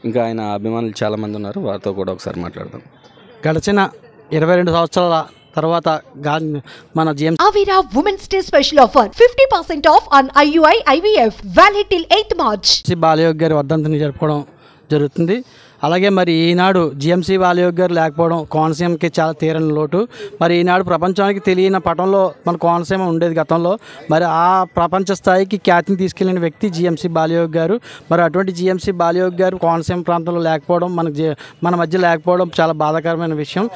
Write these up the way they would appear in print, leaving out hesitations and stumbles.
ఇంకా ఆయన అభిమానులు చాలామంది ఉన్నారు, వారితో కూడా ఒకసారి మాట్లాడదాం. గడిచిన 22 సంవత్సరాల తర్వాత మన GMC Avira Women's Day special offer 50% off on IUI IVF valid till 8th March. Balayogi గారి వర్ధంతిని జరుపుకోవడం జరుగుతుంది. అలాగే మరి ఈనాడు జిఎంసి బాలయోగి గారు లేకపోవడం కోనసీమకి చాలా తీరని లోటు. మరి ఈనాడు ప్రపంచానికి తెలియని పటంలో మన కోనసీమ ఉండేది గతంలో. మరి ఆ ప్రపంచ స్థాయికి ఖ్యాతిని తీసుకెళ్లిన వ్యక్తి జిఎంసి బాలయోగి గారు. మరి అటువంటి జిఎంసి బాలయోగి గారు కోనసీమ ప్రాంతంలో లేకపోవడం, మన మధ్య లేకపోవడం చాలా బాధాకరమైన విషయం.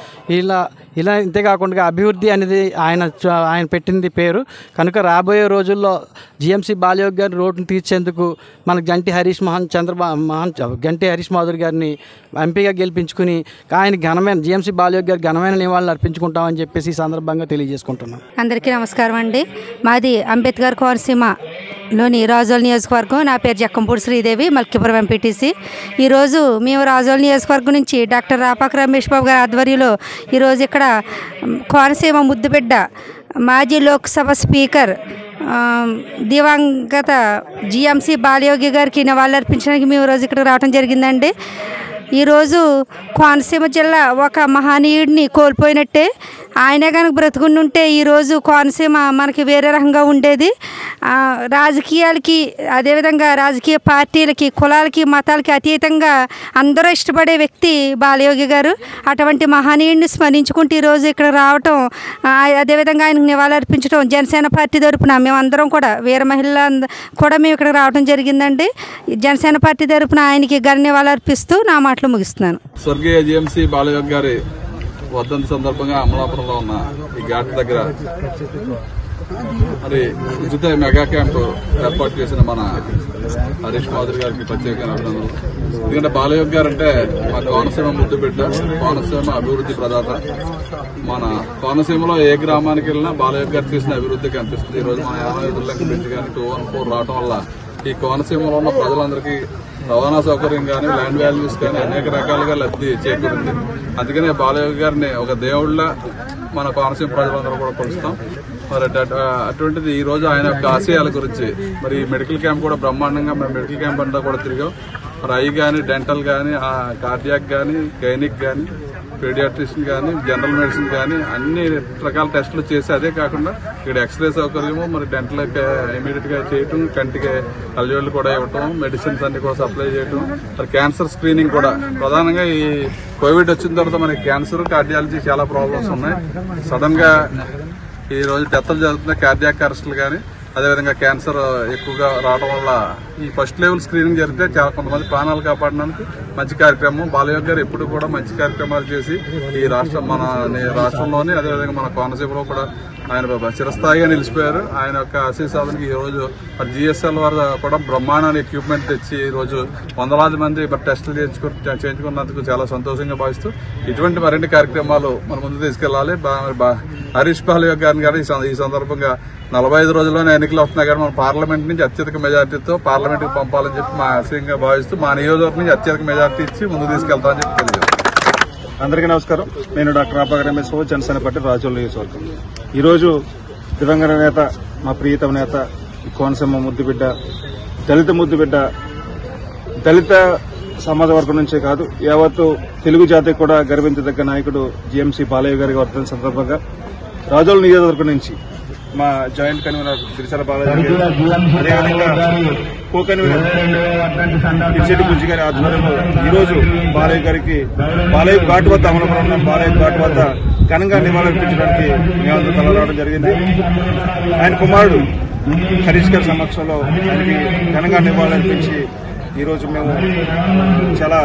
ఇలా ఇంతేకాకుండా అభివృద్ధి అనేది ఆయన పెట్టింది పేరు కనుక రాబోయే రోజుల్లో జిఎంసి బాలయోగి గారి రోడ్డును తీర్చేందుకు మనకు గంటి హరీష్ మాధురి గారిని ఎంపీగా గెలిపించుకుని ఆయన జిఎంసి బాలయోగి గారి ఘనమైన నివాళులు అర్పించుకుంటామని చెప్పేసి ఈ సందర్భంగా తెలియజేసుకుంటున్నాం. అందరికీ నమస్కారం అండి. మాది అంబేద్కర్ కోనసీమలోని రాజోల్ నియోజకవర్గం. నా పేరు జక్కంపూడి శ్రీదేవి, మల్కీపురం ఎంపీటీసీ. ఈరోజు మేము రాజోల్ నియోజకవర్గం నుంచి డాక్టర్ రాపాక రమేష్ బాబు గారి ఆధ్వర్యంలో ఈరోజు ఇక్కడ కోనసీమ ముద్దుబిడ్డ మాజీ లోక్సభ స్పీకర్ దివంగత జిఎంసి బాలయోగి గారికి నివాళులర్పించడానికి మేము ఈరోజు ఇక్కడ రావడం జరిగిందండి. ఈరోజు కోనసీమ జిల్లా ఒక మహనీయుడిని కోల్పోయినట్టే. ఆయనే కనుక బ్రతుకుని ఉంటే ఈరోజు కోనసీమ మనకి వేరే రకంగా ఉండేది. రాజకీయాలకి, అదేవిధంగా రాజకీయ పార్టీలకి, కులాలకి, మతాలకి అతీతంగా అందరూ ఇష్టపడే వ్యక్తి బాలయోగి గారు. అటువంటి మహనీయుడిని స్మరించుకుంటూ ఈరోజు ఇక్కడ రావటం, అదేవిధంగా ఆయనకు నివాళులర్పించడం జనసేన పార్టీ తరపున మేమందరం కూడా వీర మహిళ కూడా మేము ఇక్కడ రావడం జరిగిందండి. జనసేన పార్టీ తరపున ఆయనకి ఘన నివాళులర్పిస్తూ నా మాటలు ముగిస్తున్నాను. స్వర్గీయ జిఎంసి బాలయోగి గారి వర్ధంతి సందర్భంగా అమలాపురంలో ఉన్న ఈ ఘాట్ దగ్గర మరి ఉచిత మెగా క్యాంపు ఏర్పాటు చేసిన మన హరీష్ మాధురి గారికి ప్రత్యేకంగా అభినందనలు. ఎందుకంటే బాలయోగి గారు అంటే మా కోనసీమ ముద్దు బిడ్డ, కోనసీమ అభివృద్ధి ప్రదాత. మన కోనసీమలో ఏ గ్రామానికి వెళ్ళినా బాలయోగి గారు చేసిన అభివృద్ధి కనిపిస్తుంది. ఈరోజు మన 85 లక్షల బ్రిడ్జ్ కానీ 214 రావడం వల్ల ఈ కోనసీమలో ఉన్న ప్రజలందరికీ రవాణా సౌకర్యం కానీ, ల్యాండ్ వాల్యూస్ కానీ అనేక రకాలుగా లబ్ధి చేకూరింది. అందుకనే బాలయోగి గారిని ఒక దేవుళ్ళ మన కోనసీమ ప్రజలందరూ కూడా కొలుస్తాం. మరి అటువంటిది ఈ రోజు ఆయన యొక్క ఆశయాల గురించి మరి మెడికల్ క్యాంప్ కూడా బ్రహ్మాండంగా మేము మెడికల్ క్యాంప్ అంతా కూడా తిరిగాం. మరి ఐ కానీ, డెంటల్ కానీ, కార్డియాక్ కానీ, గైనిక్ కానీ, పీడియాట్రిషియన్ కానీ, జనరల్ మెడిసిన్ కానీ అన్ని రకాల టెస్టులు చేసి, అదే కాకుండా ఇక్కడ ఎక్స్రే సౌకర్యము, మరి డెంటల్ ఇమీడియట్ గా చేయటం, కంటికి కళ్ళజోళ్ళు కూడా ఇవ్వటం, మెడిసిన్స్ అన్ని కూడా సప్లై చేయటం, మరి క్యాన్సర్ స్క్రీనింగ్ కూడా. ప్రధానంగా ఈ కోవిడ్ వచ్చిన తర్వాత మనకి క్యాన్సర్, కార్డియాలజీ చాలా ప్రాబ్లమ్స్ ఉన్నాయి. సడన్ గా ఈ రోజు డెత్లు జరుగుతున్న కార్డియాక్ అరెస్టులు కానీ, అదేవిధంగా క్యాన్సర్ ఎక్కువగా రావడం వల్ల ఈ ఫస్ట్ లెవెల్ స్క్రీనింగ్ జరిగితే చాలా కొంతమంది ప్రాణాలు కాపాడడానికి మంచి కార్యక్రమం. బాలయోగి గారు ఎప్పుడు కూడా మంచి కార్యక్రమాలు చేసి ఈ రాష్ట్రంలోని అదేవిధంగా మన కోనసీమలో కూడా ఆయన చిరస్థాయిగా నిలిచిపోయారు. ఆయన యొక్క ఆశయ సాధనకి ఈ రోజు జిఎస్ఎల్ వారు కూడా బ్రహ్మాండమైన ఎక్విప్మెంట్ తెచ్చి ఈ రోజు వందలాది మంది టెస్టులు చేయించుకున్నందుకు చాలా సంతోషంగా భావిస్తూ ఇటువంటి మరిన్ని కార్యక్రమాలు మన ముందు తీసుకెళ్లాలి. హరీష్ బాలయోగి గారిని ఈ సందర్భంగా 45 రోజుల్లోనే ఎన్నికలు వస్తున్నాయి కానీ మన పార్లమెంట్ నుంచి అత్యధిక మెజార్టీతో పార్లమెంట్ కి పంపాలని చెప్పి మా ఆశయంగా భావిస్తూ మా నియోజకవర్గం నుంచి అత్యధిక మెజార్టీ ఇచ్చి ముందు తీసుకెళ్తామని చెప్పి తెలియజేస్తాం. అందరికీ నమస్కారం. నేను డాక్టర్ రాపాక రమేష్ బాబు, జనసేన పార్టీ రాజోల్ నియోజకవర్గం. ఈరోజు దివంగత నేత, మా ప్రియతమ నేత, కోనసీమ ముద్దుబిడ్డ, దళిత ముద్దుబిడ్డ, దళిత సమాజ వర్గం నుంచే కాదు యావత్తు తెలుగు జాతికి కూడా గర్వించదగ్గ నాయకుడు జిఎంసి బాలయ్య గారి వర్ధంతి సందర్భంగా రాజోల్ నియోజకవర్గం నుంచి మా జాయింట్ కన్వీనర్ సిరిసల బాలయ్య అదేవిధంగా కో కన్వీనర్ తిరిశెట్టి బుజ్జి గారి ఆధ్వర్యంలో ఈరోజు బాలయ్య ఘాట్ వద్ద అమలాపురంలో బాలయ్య ఘాట్ వద్ద ఘనంగా నివాళులర్పించడానికి మేమంతా తలరావడం జరిగింది. ఆయన కుమారుడు హరీష్ గారి సమక్షంలో ఆయనకి ఘనంగా నివాళులర్పించి ఈరోజు మేము చాలా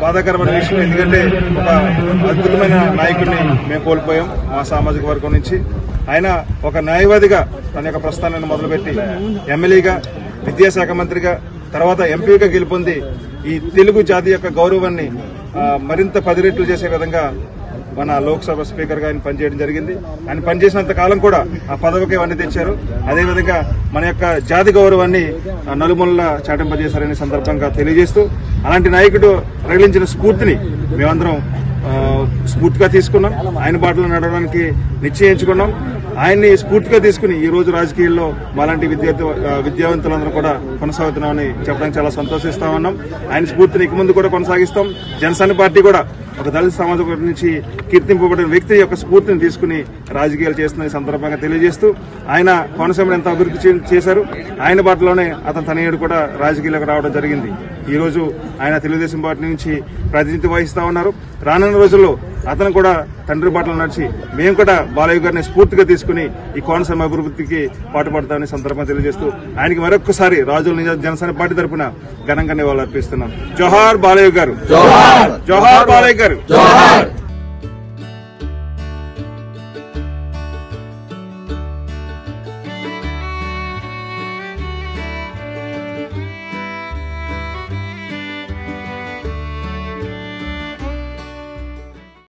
బాధాకరమైన విషయం. ఎందుకంటే ఒక అద్భుతమైన నాయకుడిని మేము కోల్పోయాం మా సామాజిక వర్గం నుంచి. ఆయన ఒక న్యాయవాదిగా తన యొక్క ప్రస్థానాన్ని మొదలుపెట్టి ఎమ్మెల్యేగా, విద్యాశాఖ మంత్రిగా, తర్వాత ఎంపీగా గెలుపొంది ఈ తెలుగు జాతి యొక్క గౌరవాన్ని మరింత 10 రెట్లు చేసే విధంగా మన లోక్సభ స్పీకర్ గా ఆయన పనిచేయడం జరిగింది. ఆయన పనిచేసినంత కాలం కూడా ఆ పదవికి ఇవన్నీ తెచ్చారు. అదేవిధంగా మన యొక్క జాతి గౌరవాన్ని నలుమూలలా చాటింపజేశారనే సందర్భంగా తెలియజేస్తూ అలాంటి నాయకుడు రగిలించిన స్ఫూర్తిని మేమందరం స్ఫూర్తిగా తీసుకున్నాం. ఆయన బాటలో నడవడానికి నిశ్చయించుకున్నాం. ఆయన్ని స్ఫూర్తిగా తీసుకుని ఈ రోజు రాజకీయాల్లో మాలాంటి విద్యావంతులందరూ కూడా కొనసాగుతున్నామని చెప్పడానికి చాలా సంతోషిస్తా ఉన్నాం. ఆయన స్ఫూర్తిని ఇక ముందు కూడా కొనసాగిస్తాం. జనసేన పార్టీ కూడా ఒక దళిత సమాజం నుంచి కీర్తింపబడిన వ్యక్తి యొక్క స్ఫూర్తిని తీసుకుని రాజకీయాలు చేస్తున్న సందర్భంగా తెలియజేస్తూ ఆయన కోనసీమను ఎంత అభివృద్ధి చేశారు, ఆయన బాటలోనే అతని తనయుడు కూడా రాజకీయాలకు రావడం జరిగింది. ఈ రోజు ఆయన తెలుగుదేశం పార్టీ నుంచి ప్రాతినిధ్యం వహిస్తా ఉన్నారు. రానున్న రోజుల్లో అతను కూడా తండ్రి బాటలో నడిచి మేము కూడా బాలయ్య గారిని స్ఫూర్తిగా తీసుకుని ఈ కోనసీమ అభివృద్ధికి పాటుపడతామని సందర్భంగా తెలియజేస్తూ ఆయనకి మరొక్కసారి రాజోలు జనసేన పార్టీ తరఫున ఘనంగా నివాళులు అర్పిస్తున్నాం. జోహార్ బాలయ్య గారు, జోహార్ బాలయ్య గారు.